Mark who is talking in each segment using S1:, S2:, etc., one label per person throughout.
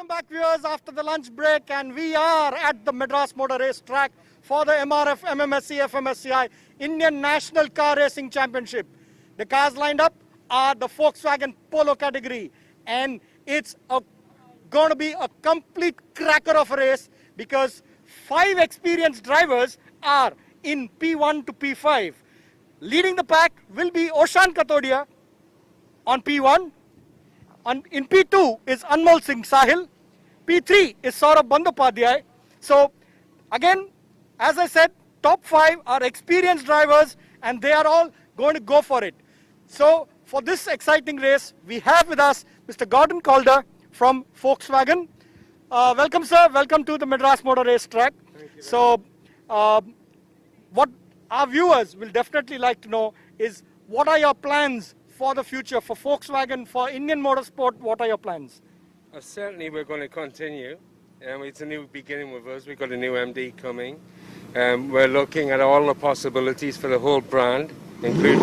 S1: Welcome back, viewers, after the lunch break, and we are at the Madras Motor Racing Track for the MRF MMSC FMSCI Indian National Car Racing Championship. The cars lined up are the Volkswagen Polo category, and it's going to be a complete cracker of a race because 5 experienced drivers are in P1 to P5. Leading the pack will be Oshan Katodia on P1. In P2 is Anmol Singh Sahil. P3 is Saurabh Bandopadhyay. So again, as I said, top 5 are experienced drivers and they are all going to go for it. So for this exciting race, we have with us Mr. Gordon Calder from Volkswagen. Welcome, sir. Welcome to the Madras Motor Race Track. So what our viewers will definitely like to know is, what are your plans for the future, for Volkswagen, for Indian motorsport? What are your plans?
S2: Certainly we're going to continue. It's a new beginning with us. We've got a new MD coming. We're looking at all the possibilities for the whole brand, including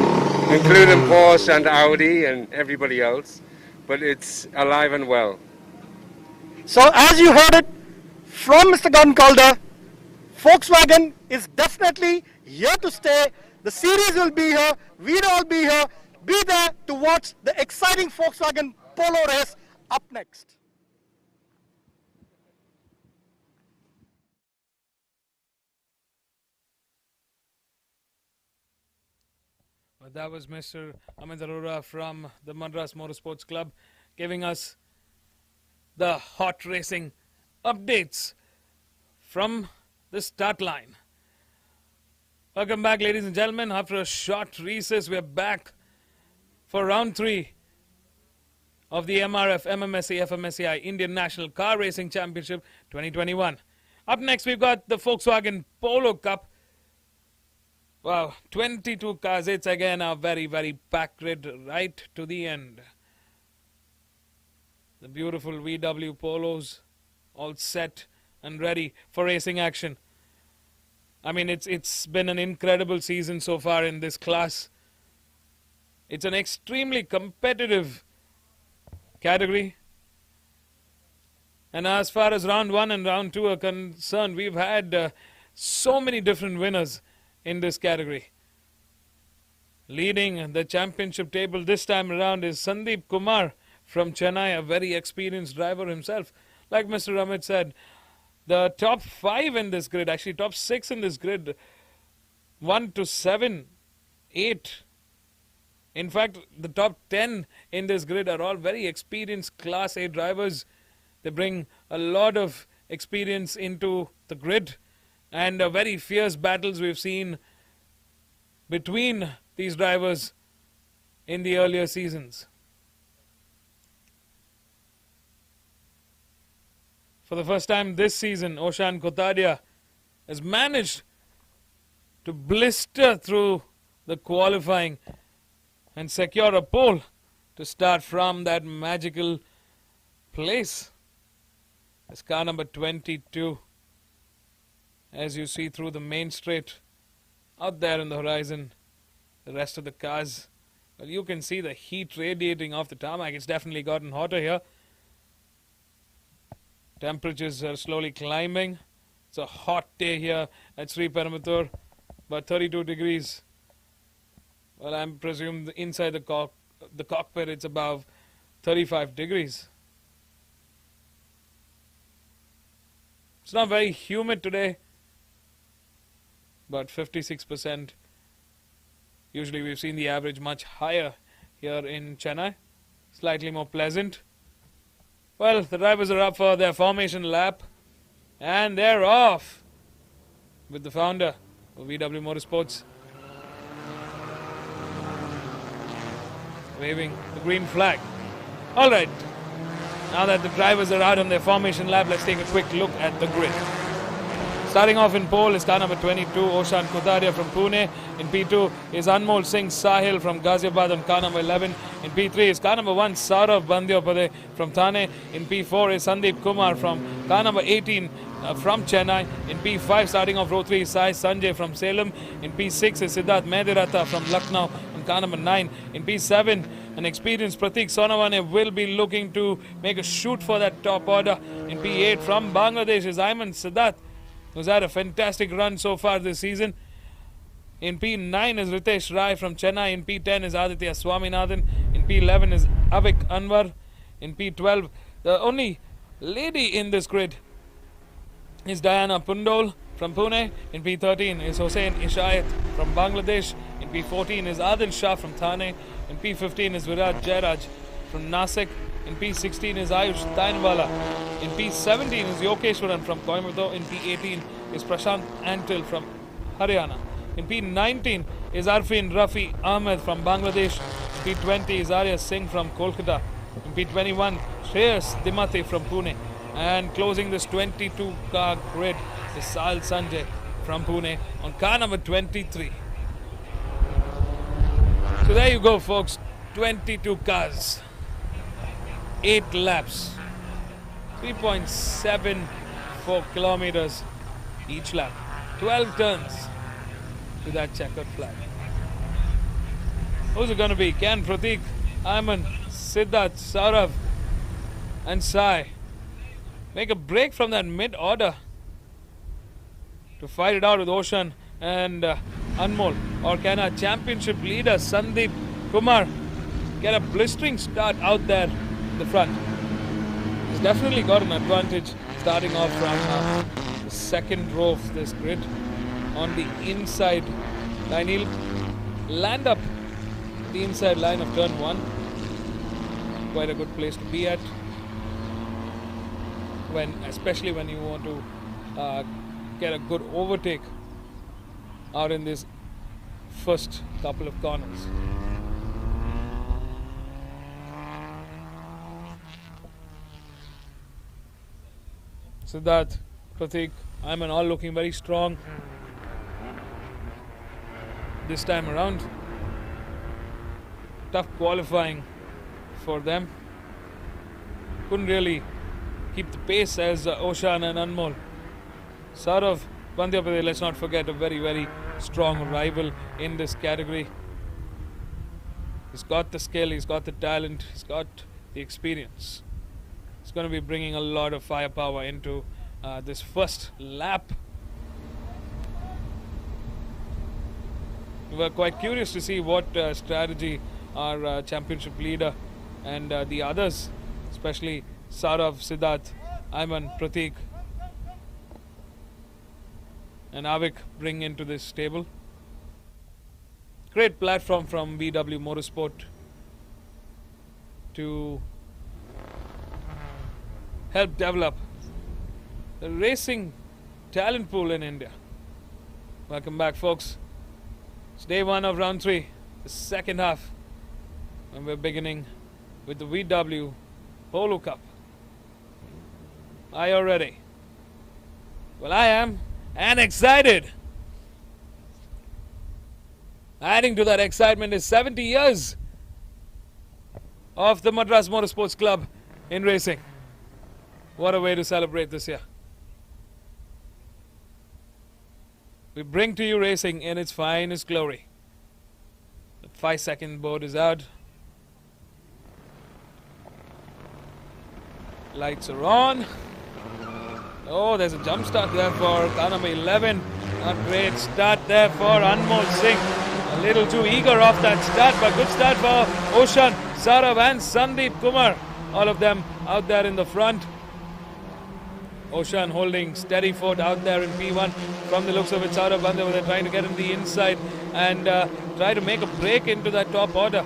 S2: Porsche and Audi and everybody else. But it's alive and well.
S1: So as you heard it from Mr. Gordon Calder, Volkswagen is definitely here to stay. The series will be here. We'll all be here. Be there to watch the exciting Volkswagen Polo race up next.
S3: Well, that was Mr. Amit Arora from the Madras Motorsports Club giving us the hot racing updates from the start line. Welcome back, ladies and gentlemen. After a short recess, we're back for round 3 of the MRF MMSC FMSCI Indian National Car Racing Championship 2021. Up next, we've got the Volkswagen Polo Cup. Wow, 22 cars. It's again a very, very packed grid right to the end. The beautiful VW Polos all set and ready for racing action. I mean, it's been an incredible season so far in this class. It's an extremely competitive category. And as far as round 1 and round 2 are concerned, we've had so many different winners in this category. Leading the championship table this time around is Sandeep Kumar from Chennai, a very experienced driver himself. Like Mr. Amit said, the top 5 in this grid, actually top 6 in this grid, 1 to 7, 8. In fact, the top 10 in this grid are all very experienced Class A drivers. They bring a lot of experience into the grid, and very fierce battles we've seen between these drivers in the earlier seasons. For the first time this season, Oshan Katodia has managed to blister through the qualifying and secure a pole to start from that magical place. It's car number 22. As you see through the main straight, out there in the horizon, the rest of the cars, well, you can see the heat radiating off the tarmac. It's definitely gotten hotter here. Temperatures are slowly climbing. It's a hot day here at Sri Perambatoor, about 32 degrees. Well, I'm presumed inside the cockpit it's above 35 degrees. It's not very humid today, but 56%. Usually we've seen the average much higher here in Chennai. Slightly more pleasant. Well, the drivers are up for their formation lap, and they're off with the founder of VW Motorsports waving the green flag. All right, now that the drivers are out on their formation lap, let's take a quick look at the grid. Starting off in pole is car number 22, Oshan Katodia from Pune. In P2 is Anmol Singh Sahil from Ghaziabad on car number 11. In P3 is car number 1, Saurabh Bandopadhyay from Thane. In P4 is Sandeep Kumar from car number 18 from Chennai. In P5, starting off row 3, is Sai Sanjay from Salem. In P6 is Siddharth Mediratha from Lucknow on car number 9. In P7, An experienced Pratik Sonawane will be looking to make a shoot for that top order. In P8 from Bangladesh is Ayman Sadat, who's had a fantastic run so far this season. In P9 is Ritesh Rai from Chennai. In P10 is Aditya Swaminathan. In P11 is Avik Anwar. In P12, the only lady in this grid is Diana Pundol from Pune. In P13 is Hossein Ishayat from Bangladesh. In P14 is Adil Shah from Thane. In P15 is Virat Jairaj from Nasik. In P16 is Ayush Tainwala. In P17 is Yokeshwaran from Coimbatore. In P18 is Prashant Antil from Haryana. In P19 is Arfin Rafi Ahmed from Bangladesh. In P20 is Arya Singh from Kolkata. In P21, Shreyas Dimati from Pune. And closing this 22-car grid is Sahil Sanjay from Pune on car number 23. So there you go, folks. 22 cars, 8 laps, 3.74 kilometers each lap, 12 turns to that checkered flag. Who's it going to be? Can Pratik, Ayman, Siddharth, Saurav and Sai make a break from that mid-order to fight it out with Oshan and Anmol? Or can our championship leader Sandeep Kumar get a blistering start out there in the front? He's definitely got an advantage starting off from the second row of this grid on the inside line. He'll land up the inside line of turn 1. Quite a good place to be at, especially when you want to get a good overtake out in this first couple of corners. Siddharth, Pratik, Ayman all looking very strong this time around. Tough qualifying for them. Couldn't really keep the pace as Oshan and Anmol. Saurav Bandhyapade, let's not forget, a very, very strong rival in this category. He's got the skill, he's got the talent, he's got the experience. He's going to be bringing a lot of firepower into this first lap. We were quite curious to see what strategy our championship leader and the others, especially Saurav, Siddharth, Ayman, Pratik and Avik, bring into this stable. Great platform from VW Motorsport to help develop the racing talent pool in India. Welcome back, folks. It's day 1 of round 3, the second half, and we're beginning with the VW Polo Cup. Are you ready? Well, I am, and excited. Adding to that excitement is 70 years of the Madras Motorsports Club in racing. What a way to celebrate this year. We bring to you racing in its finest glory. The 5-second board is out. Lights are on. Oh, there's a jump start there for car number 11. Not great start there for Anmol Singh. A little too eager off that start, but good start for Oshan, Saurav and Sandeep Kumar. All of them out there in the front. Oshan holding steady fort out there in P1. From the looks of it, Saurav Bandhyapade, they're trying to get in the inside and try to make a break into that top order.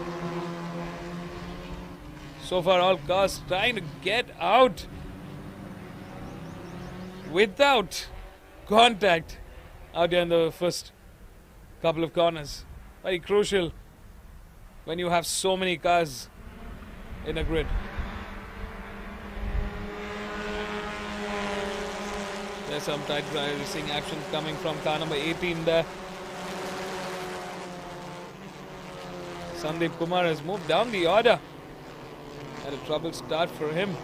S3: So far, all cars trying to get out without contact out here in the first couple of corners. Very crucial when you have so many cars in a grid. There's some tight racing action coming from car number 18 there. Sandeep Kumar has moved down the order. Had a trouble start for him.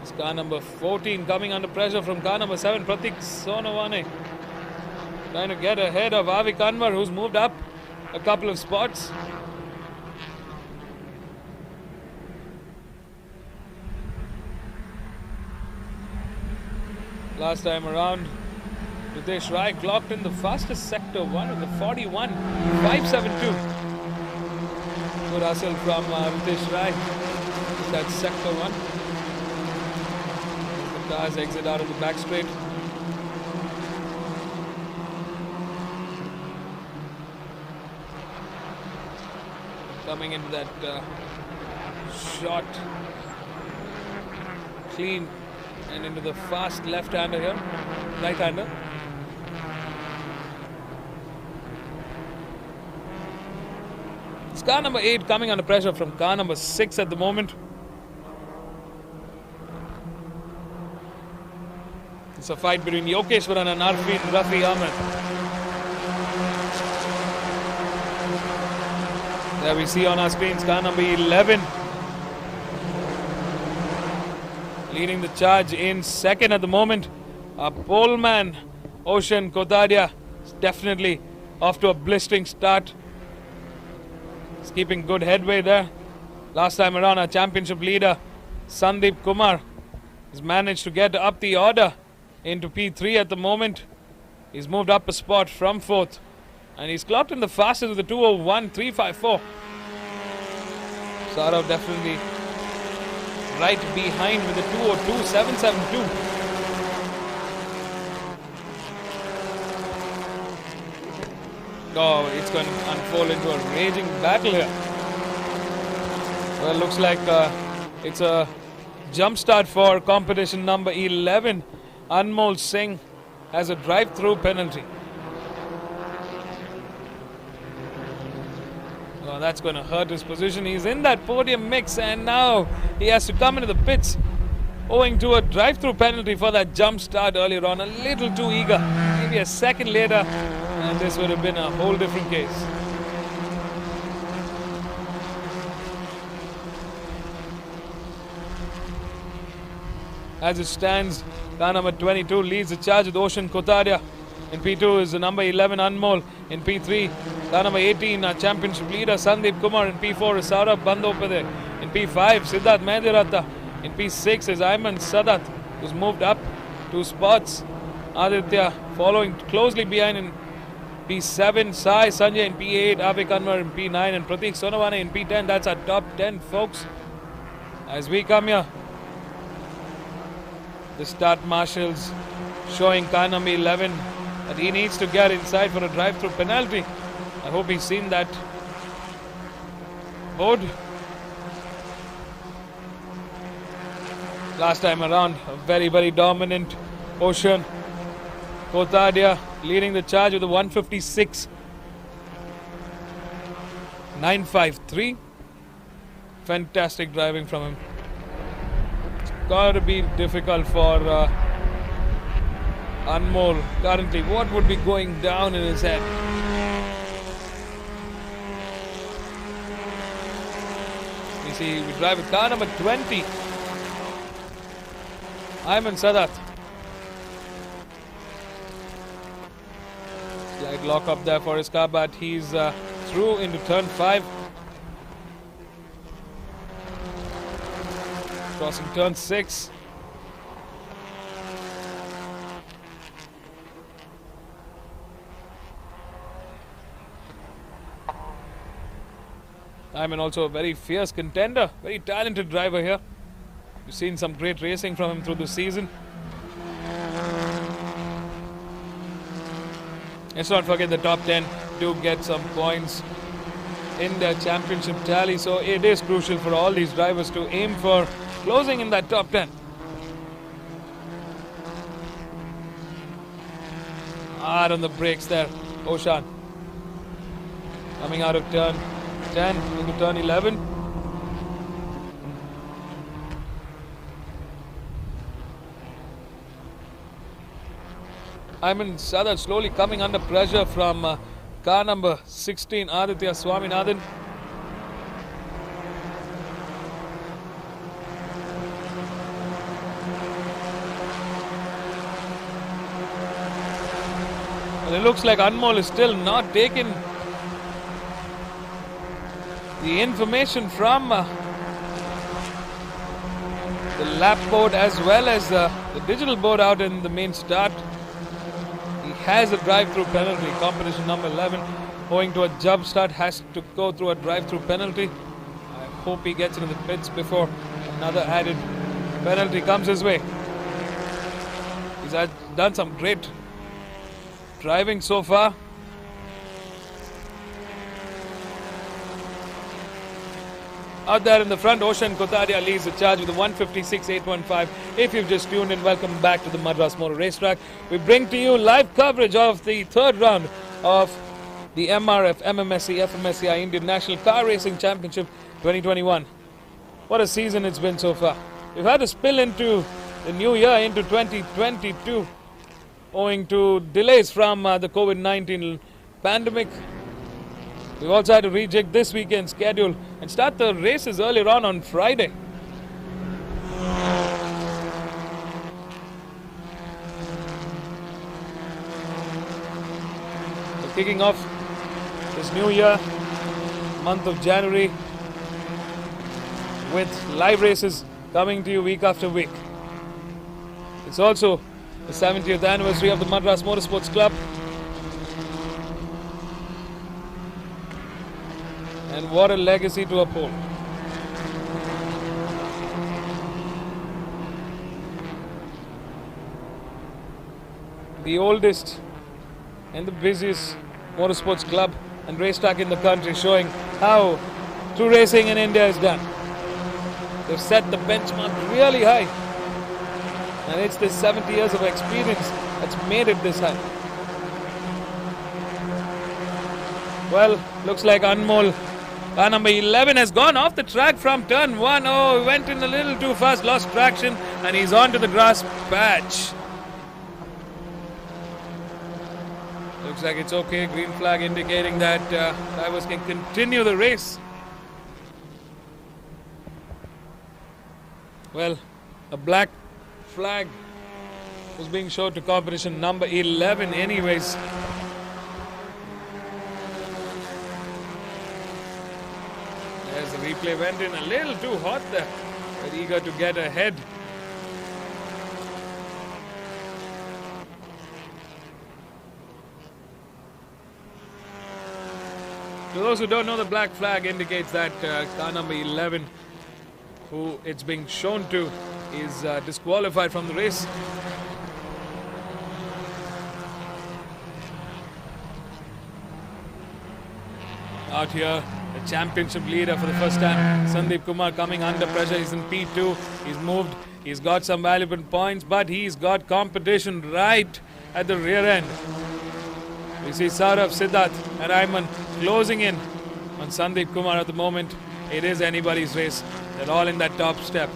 S3: It's car number 14 coming under pressure from car number 7, Pratik Sonawane. Trying to get ahead of Avik Anwar, who's moved up a couple of spots. Last time around, Ritesh Rai clocked in the fastest sector 1 of the 41.572. Good hustle from Ritesh Rai. That's sector 1. The cars exit out of the back straight. Coming into that short, clean, and into the fast left-hander here, right-hander. It's car number 8 coming under pressure from car number 6 at the moment. It's a fight between Yokeshwaran and Rafi Ahmed. There we see on our screens car number 11 leading the charge in second at the moment. A pole man, Ocean Kotadia, is definitely off to a blistering start. He's keeping good headway there. Last time around, our championship leader, Sandeep Kumar, has managed to get up the order into P3 at the moment. He's moved up a spot from 4th. And he's clocked in the fastest with the 201.354. Saurav definitely right behind with the 202.772. Oh, it's going to unfold into a raging battle here. Well, looks like it's a jump start for competition number 11. Anmol Singh has a drive-through penalty. Oh, that's going to hurt his position. He's in that podium mix and now he has to come into the pits owing to a drive-through penalty for that jump start earlier on. A little too eager. Maybe a second later and this would have been a whole different case. As it stands, car number 22 leads the charge with Ocean Kotadia. In P2 is the number 11 Anmol. In P3, car number 18, our championship leader Sandeep Kumar. In P4 is Saurabh Bandopade. In P5, Siddharth Mehdiratta. In P6 is Ayman Sadat, who's moved up 2 spots. Aditya following closely behind in P7, Sai Sanjay in P8, Avik Anwar in P9, and Pratik Sonawane in P10. That's our top 10, folks. As we come here, the start marshals showing car number 11 that he needs to get inside for a drive-through penalty. I hope he's seen that board. Last time around, a very, very dominant Ocean Kotadia leading the charge with a 156.953. Fantastic driving from him. It's got to be difficult for Anmol currently. What would be going down in his head? We see we drive with car number 20. Ayman Sadat. Slight lock up there for his car, but he's through into turn 5. Crossing turn 6. Ayman also a very fierce contender, very talented driver here. We've seen some great racing from him through the season. Let's not forget the top 10 do get some points in their championship tally, so it is crucial for all these drivers to aim for closing in that top 10. Hard on the brakes there, Oshan. Coming out of turn 10 into turn 11. Ayman Sadat slowly coming under pressure from car number 16, Aditya Swaminathan. Well, it looks like Anmol is still not taken the information from the lap board as well as the digital board out in the main start. He has a drive-through penalty. Competition number 11, owing to a jump start, has to go through a drive-through penalty. I hope he gets into the pits before another added penalty comes his way. He's done some great driving so far. Out there in the front, Oshan Kotadia leads the charge with a 156.815. If you've just tuned in, welcome back to the Madras Motor Race Track. We bring to you live coverage of the third round of the MRF MMSC FMSCI Indian National Car Racing Championship 2021. What a season it's been so far. We've had to spill into the new year, into 2022, owing to delays from the COVID-19 pandemic. We've also had to rejig this weekend's schedule and start the races earlier on Friday. So kicking off this new year, month of January, with live races coming to you week after week. It's also the 70th anniversary of the Madras Motorsports Club. And what a legacy to uphold. The oldest and the busiest motorsports club and racetrack in the country, showing how true racing in India is done. They've set the benchmark really high. And it's this 70 years of experience that's made it this high. Well, looks like Anmol, car number 11, has gone off the track from turn 1. Oh, he went in a little too fast, lost traction, and he's onto the grass patch. Looks like it's okay. Green flag indicating that drivers can continue the race. Well, a black flag was being shown to competition number 11 anyways. There's the replay, went in a little too hot there, but eager to get ahead. To those who don't know, the black flag indicates that car number 11, who it's being shown to, is disqualified from the race. Out here, the championship leader for the first time, Sandeep Kumar, coming under pressure. He's in P2. He's moved. He's got some valuable points, but he's got competition right at the rear end. We see Saurav, Siddharth and Ayman closing in on Sandeep Kumar at the moment. It is anybody's race. They're all in that top step.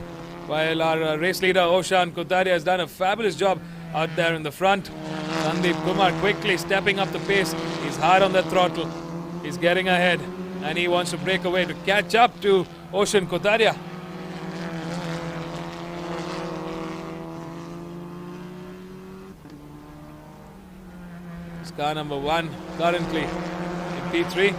S3: While our race leader Oshan Kotadia has done a fabulous job out there in the front. Sandeep Kumar quickly stepping up the pace. He's hard on the throttle. He's getting ahead and he wants to break away to catch up to Oshan Kotadia. It's car number 1 currently in P3.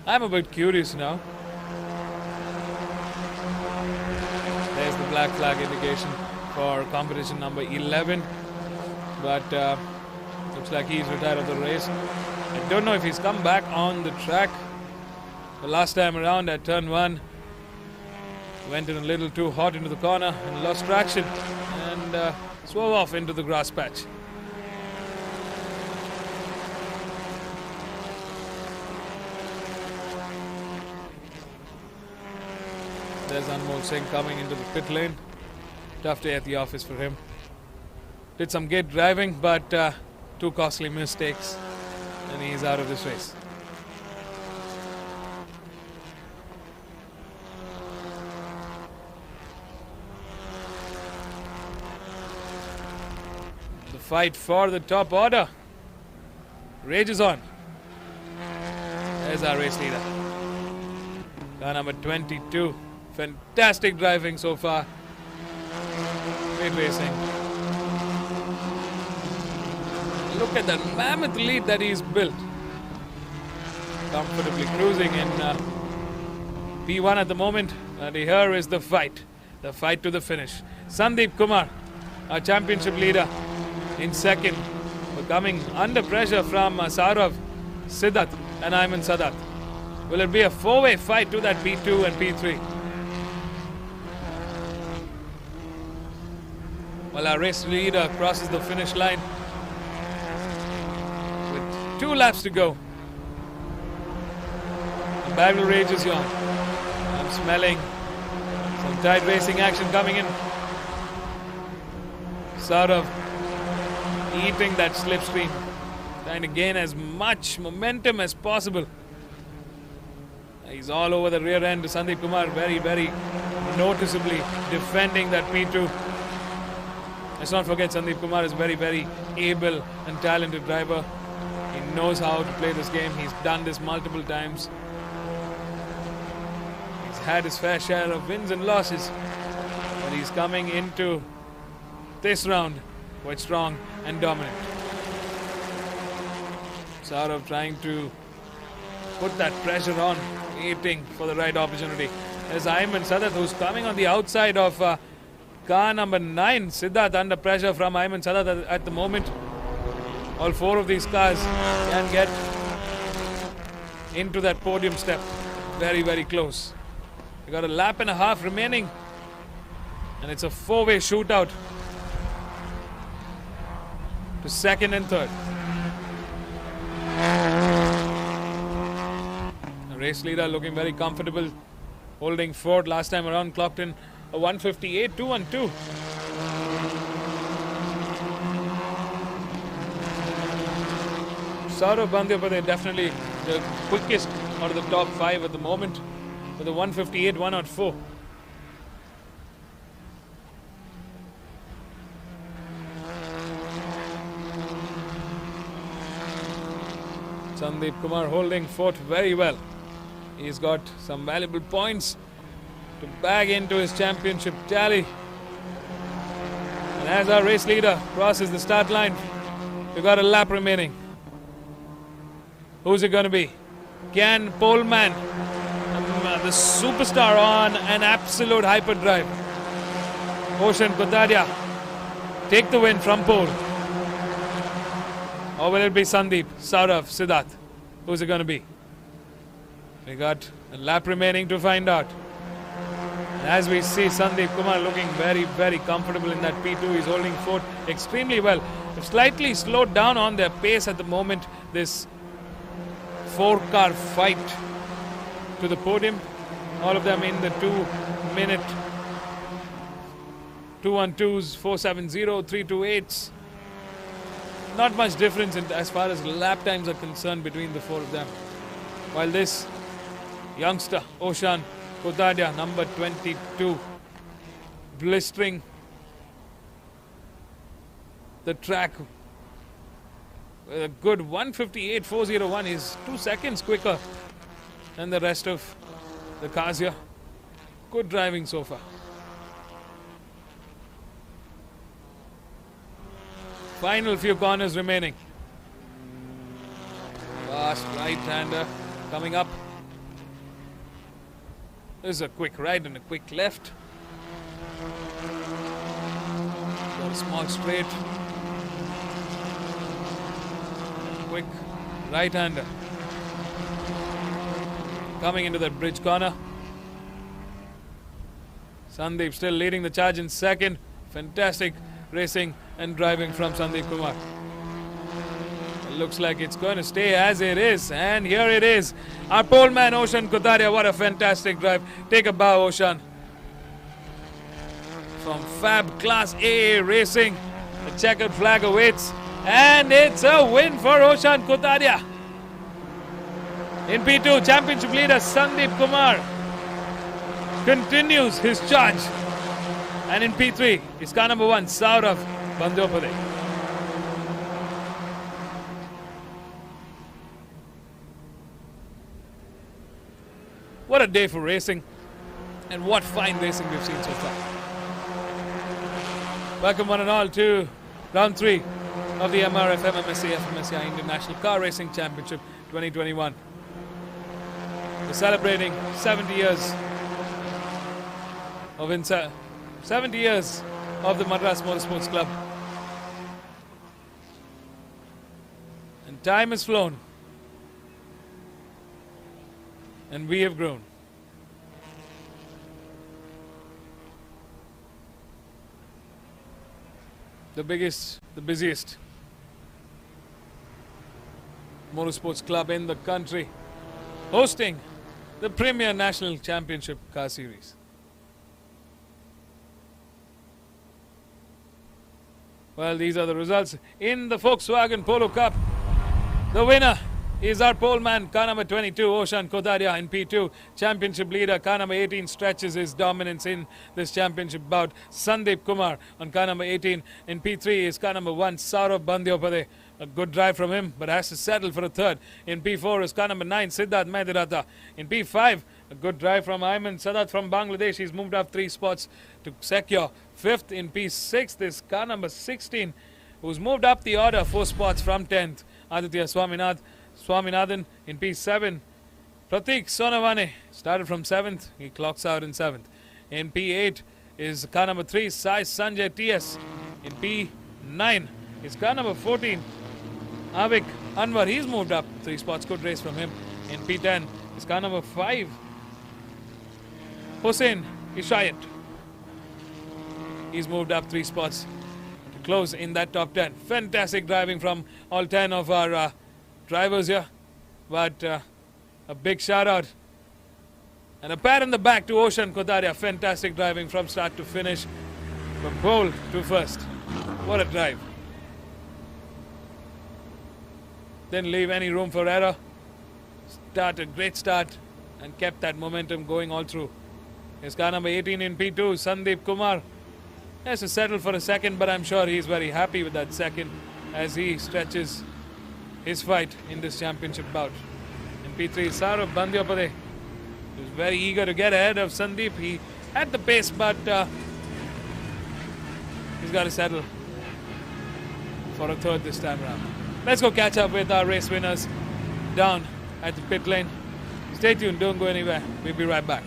S3: I'm a bit curious now. There's the black flag indication for competition number 11. But looks like he's retired of the race. I don't know if he's come back on the track. The last time around at turn 1, went in a little too hot into the corner and lost traction and swerved off into the grass patch. There's Anmol Singh coming into the pit lane. Tough day at the office for him. Did some good driving, but 2 costly mistakes, and he's out of this race. The fight for the top order rages on. There's our race leader. Car number 22. Fantastic driving so far. Great racing. Look at that mammoth lead that he's built. Comfortably cruising in P1 at the moment. And here is the fight. The fight to the finish. Sandeep Kumar, our championship leader, in second. We're coming under pressure from Saurav, Siddharth and Ayman Sadat. Will it be a four-way fight to that P2 and P3? Well, our race leader crosses the finish line with 2 laps to go. The battle rages on. I'm smelling some tight racing action coming in. Saurav eating that slipstream, trying to gain as much momentum as possible. He's all over the rear end. Sandeep Kumar very, very noticeably defending that P2. Let's not forget Sandeep Kumar is very, very able and talented driver. He knows how to play this game. He's done this multiple times. He's had his fair share of wins and losses. But he's coming into this round quite strong and dominant. Saurav trying to put that pressure on, waiting for the right opportunity. There's Ayman Sadat, who's coming on the outside of car number 9. Siddharth under pressure from Ayman Sadat at the moment. All 4 of these cars can get into that podium step. Very, very close. We got a lap and a half remaining. And it's a 4-way shootout to second and third. The race leader looking very comfortable, holding fourth. Last time around clocked in a 158, 212. Saurav Bandyopadhyay definitely the quickest out of the top 5 at the moment with a 158, 104. Sandeep Kumar holding fourth very well. He's got some valuable points to bag into his championship tally. And as our race leader crosses the start line, we've got a lap remaining. Who's it going to be? Can Poleman, the superstar on an absolute hyperdrive, Oshan Kotadia, take the win from pole? Or will it be Sandeep, Saurav, Siddharth? Who's it going to be? We got a lap remaining to find out. And as we see Sandeep Kumar looking very, very comfortable in that P2. He's holding fourth extremely well. They've slightly slowed down on their pace at the moment. This 4-car fight to the podium. All of them in the 2-minute 212s, 470, 328s. Not much difference as far as lap times are concerned between the 4 of them. While this youngster, Oshan Kotadia, number 22, blistering the track with a good 158.401. He's 2 seconds quicker than the rest of the cars here. Good driving so far. Final few corners remaining. Fast right-hander coming up. This is a quick right and a quick left. Got a small straight. Quick right-hander. Coming into that bridge corner. Sandeep still leading the charge in second. Fantastic racing and driving from Sandeep Kumar. It looks like it's going to stay as it is, and here it is. Our pole man Oshan Kotadia, what a fantastic drive. Take a bow, Oshan. From Fab Class A Racing, the checkered flag awaits, and it's a win for Oshan Kotadia. In P2, championship leader Sandeep Kumar continues his charge. And in P3, is car number 1, Saurav Bandyopadhyay. What a day for racing, and what fine racing we've seen so far. Welcome one and all to round 3 of the MRF MMSC FMSCI Indian National Car Racing Championship 2021. We're celebrating 70 years of the Madras Motor Sports Club. And time has flown. And we have grown. The biggest, the busiest motorsports club in the country, hosting the Premier National Championship Car Series. Well, these are the results in the Volkswagen Polo Cup. The winner is our pole man, car number 22, Oshan Kodaria in P2. Championship leader, car number 18, stretches his dominance in this championship bout. Sandeep Kumar on car number 18. In P3 is car number 1, Saurav Bandyopade. A good drive from him, but has to settle for a third. In P4 is car number 9, Siddharth Medirata. In P5, a good drive from Ayman Sadat from Bangladesh. He's moved up 3 spots to secure 5th. In P6 is car number 16, who's moved up the order 4 spots from 10th. Aditya Swaminathan in P7. Pratik Sonavane started from 7th. He clocks out in 7th. In P8 is car number 3, Sai Sanjay TS. In P9 is car number 14, Avik Anwar. He's moved up 3 spots. Good race from him. In P10 is car number 5, Hussein Ishayat. He's moved up 3 spots to close in that top 10. Fantastic driving from all 10 of our drivers here, but a big shout out and a pat on the back to Oshan Kodaria. Fantastic driving from start to finish, from pole to first. What a drive. Didn't leave any room for error. A great start and kept that momentum going all through. Here's car number 18 in P2, Sandeep Kumar. Has to settle for a second, but I'm sure he's very happy with that second as he stretches his fight in this championship bout. In P3, Saurav Bandyopade, who's very eager to get ahead of Sandeep. He had the pace, but he's got to settle for a third this time around. Let's go catch up with our race winners down at the pit lane. Stay tuned, don't go anywhere. We'll be right back.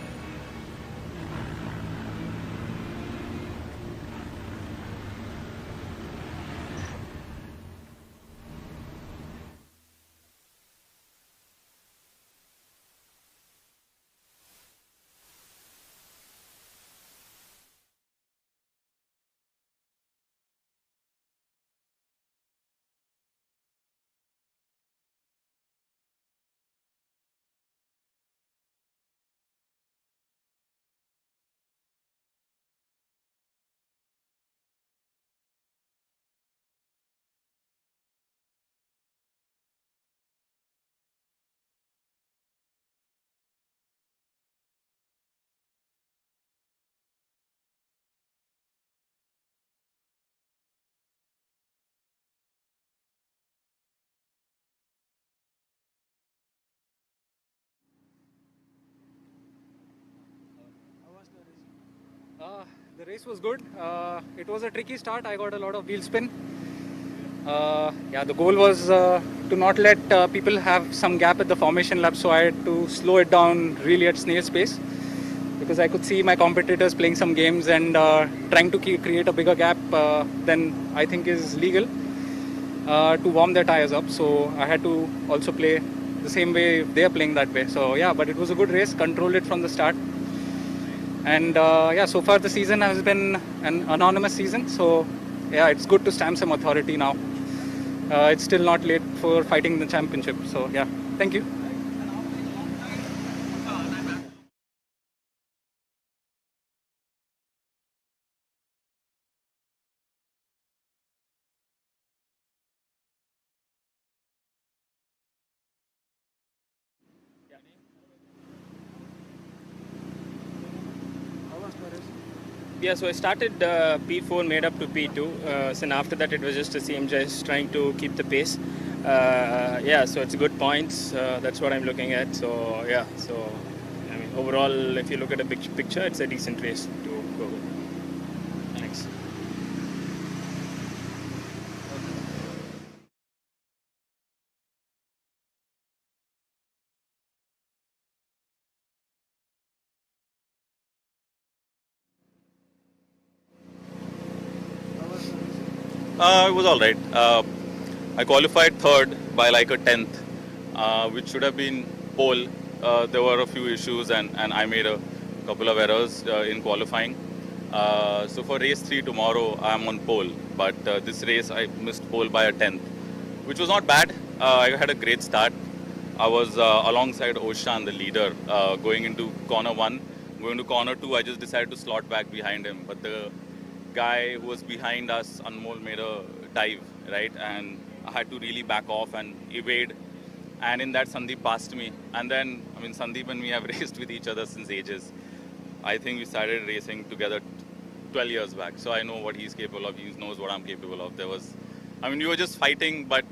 S4: The race was good. It was a tricky start. I got a lot of wheel spin. The goal was to not let people have some gap at the formation lap, so I had to slow it down really at snail's pace, because I could see my competitors playing some games and trying to create a bigger gap than I think is legal to warm their tires up. So I had to also play the same way they're playing that way. So yeah, but it was a good race, controlled it from the start. And so far the season has been an anonymous season. So yeah, it's good to stamp some authority now. It's still not late for fighting the championship. So yeah, thank you.
S5: Yeah, so I started P4, made up to P2. And after that, it was just the same, just trying to keep the pace. So it's good points. That's what I'm looking at. So yeah, so I mean, overall, if you look at the big picture, it's a decent race to go with. Thanks.
S6: It was all right. I qualified third by like a tenth, which should have been pole. There were a few issues, and I made a couple of errors in qualifying. So for race 3 tomorrow, I'm on pole. But this race, I missed pole by a tenth, which was not bad. I had a great start. I was alongside Oshan, the leader, going into corner 1. Going to corner 2, I just decided to slot back behind him. But the guy who was behind us, Anmol, made a dive, right? And I had to really back off and evade. And in that, Sandeep passed me. And then, I mean, Sandeep and me have raced with each other since ages. I think we started racing together 12 years back. So I know what he's capable of. He knows what I'm capable of. We were just fighting, but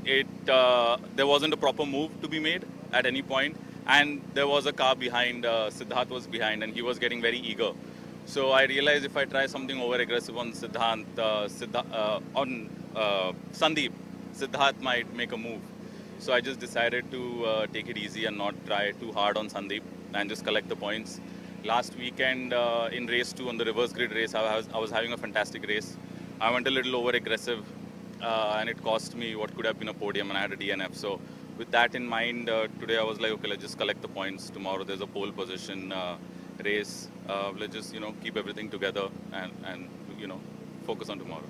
S6: there wasn't a proper move to be made at any point. And there was a car behind, Siddharth was behind, and he was getting very eager. So I realized if I try something over-aggressive on Sandeep, Siddharth might make a move. So I just decided to take it easy and not try too hard on Sandeep and just collect the points. Last weekend in race 2 on the reverse grid race, I was having a fantastic race. I went a little over-aggressive and it cost me what could have been a podium, and I had a DNF. So with that in mind, today I was like, okay, let's just collect the points. Tomorrow there's a pole position race. Let's just keep everything together and focus on tomorrow.